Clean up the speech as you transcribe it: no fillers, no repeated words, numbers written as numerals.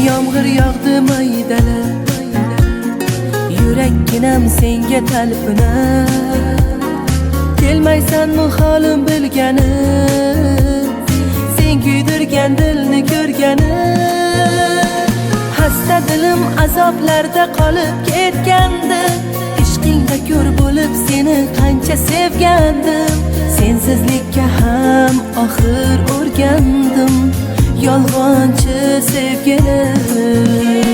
yomg'ir yog'di maydalab, yurakkinam senga talpinar. Kelmaysanmi holim bilganim, sen kuydirgan dilni ko'rganim. Xasta dilim azoblarda qolib ketgandi, ishqingda ko'r bo'lib seni qancha sevgandim. Sensizlikka ham oxir o'rgandim, yolg'onchi sevgilim.